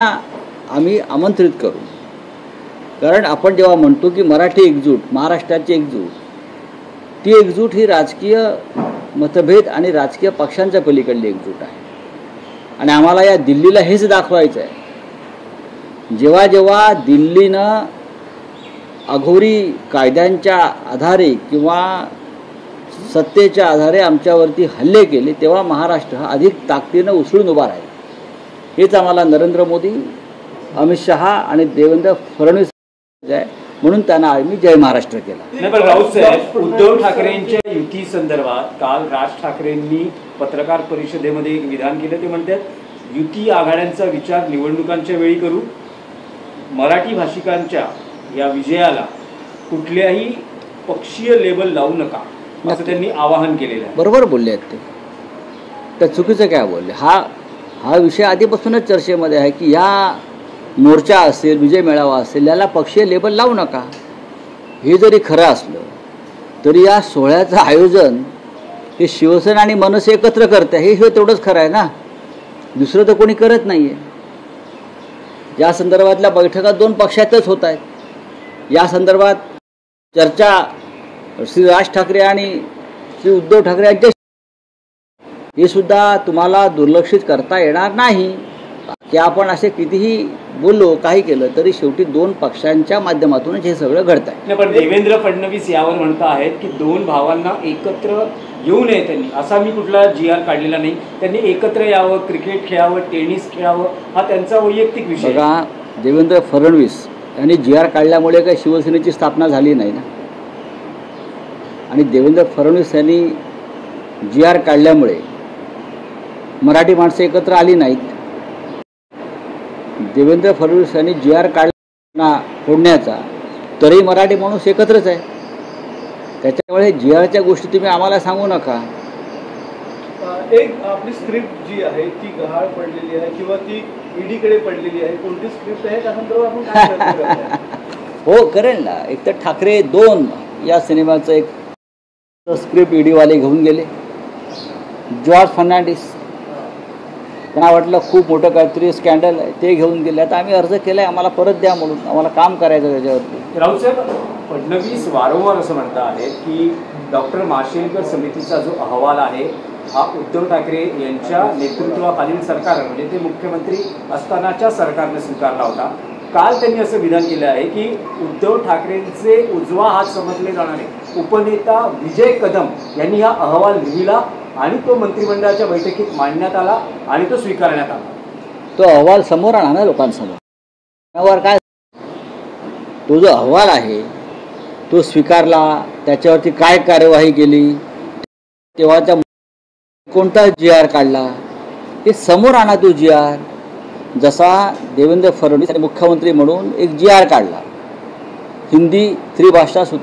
आम्ही आमंत्रित करू। कारण आपण जेव्हा म्हणतो की मराठी एकजूट, महाराष्ट्राची एकजूट, ती एकजूट ही राजकीय मतभेद आणि राजकीय पक्षांच्या पलीकडली एकजूट आहे। आणि आम्हाला या दिल्लीला हेच दाखवायचं आहे। जेव्हा जेव्हा दिल्लीनं अघोरी कायद्यांच्या आधारे किंवा सत्तेच्या आधारे आमच्यावरती हल्ले केले, तेव्हा महाराष्ट्र हा अधिक ताकदीनं उसळून उभा राहील। हेच आम्हाला नरेंद्र मोदी, अमित शहा आणि देवेंद्र फडणवीस आहे, म्हणून त्यांना आम्ही जय महाराष्ट्र केला। नाही, पण राऊत साहेब, उद्धव ठाकरेंच्या युती संदर्भात काल राज ठाकरेंनी पत्रकार परिषदेमध्ये एक विधान केलं। ते म्हणतात युती आघाड्यांचा विचार निवडणुकांच्या वेळी करू, मराठी भाषिकांच्या या विजयाला कुठल्याही पक्षीय लेबल लावू नका, असं त्यांनी आवाहन केलेलं आहे। बरोबर बोलले आहेत ते, तर चुकीचं काय बोलले? हा विषय आधीपासूनच चर्चेमध्ये आहे की या मोर्चा असेल, विजय मेळावा असेल, याला पक्षीय लेबल लावू नका। हे जरी खरं असलं तरी या सोहळ्याचं आयोजन हे शिवसेना आणि मनसे एकत्र करते, हे तेवढंच खरं आहे ना, दुसरं तर कोणी करत नाही आहे। या संदर्भातल्या बैठका दोन पक्षातच होत आहेत। या संदर्भात चर्चा श्री राज ठाकरे आणि श्री उद्धव ठाकरे यांच्या हे सुद्धा तुम्हाला दुर्लक्षित करता येणार नाही की आपण असे कितीही बोललो, काही केलं तरी शेवटी दोन पक्षांच्या माध्यमातूनच हे सगळं घडत आहे। पण देवेंद्र फडणवीस यावर म्हणत आहेत की दोन भावांना एकत्र येऊ नये त्यांनी, असा मी कुठला GR काढलेला नाही। त्यांनी एकत्र यावं, क्रिकेट खेळावं, टेनिस खेळावं, हा त्यांचा वैयक्तिक विषय। बघा, देवेंद्र फडणवीस यांनी GR काढल्यामुळे काही शिवसेनेची स्थापना झाली नाही ना, आणि देवेंद्र फडणवीस यांनी GR काढल्यामुळे मराठी माणसं एकत्र आली नाहीत। देवेंद्र फडणवीस यांनी GR काढला फोडण्याचा, तरी मराठी माणूस एकत्रच आहे। त्याच्यामुळे GRच्या गोष्टी तुम्ही आम्हाला सांगू नका। एक आपली स्क्रिप्ट जी आहे ती गहाळ पडलेली आहे किंवा ती ईडीकडे पडलेली आहे, कोणती स्क्रिप्ट आहे त्यानंतर आपण काय करतो? हो, करेल ना। एक तर ठाकरे 2 या सिनेमाचं एक स्क्रिप्ट ईडीवाले घेऊन गेले। जॉर्ज फर्नांडिस त्यांना वाटलं खूप मोठं काहीतरी स्कॅन्डल आहे, ते घेऊन गेले। आता आम्ही अर्ज केला आहे, आम्हाला परत द्या म्हणून, आम्हाला काम करायचं त्याच्यावरती। राऊत साहेब, फडणवीस वारंवार असं म्हणत आहेत की डॉक्टर माशेलकर समितीचा जो अहवाल आहे हा उद्धव ठाकरे यांच्या नेतृत्वाखालील सरकार, म्हणजे ते मुख्यमंत्री असतानाच्या सरकारने स्वीकारला होता। काल त्यांनी असं विधान केलं आहे की उद्धव ठाकरेंचे उजवा हात समजले जाणारे उपनेता विजय कदम यांनी हा अहवाल लिहिला आणि तो मंत्रिमंडळाच्या बैठकीत मांडण्यात आला आणि तो स्वीकारण्यात आला। तो अहवाल समोर आणा ना लोकांसमोर। त्यावर काय, तो जो अहवाल आहे तो स्वीकारला, त्याच्यावरती काय कार्यवाही केली, तेव्हाच्या कोणता GR काढला, हे समोर आणा। तो GR जसा देवेंद्र फडणवीस यांनी मुख्यमंत्री म्हणून एक GR काढला, हिंदी त्रिभाषा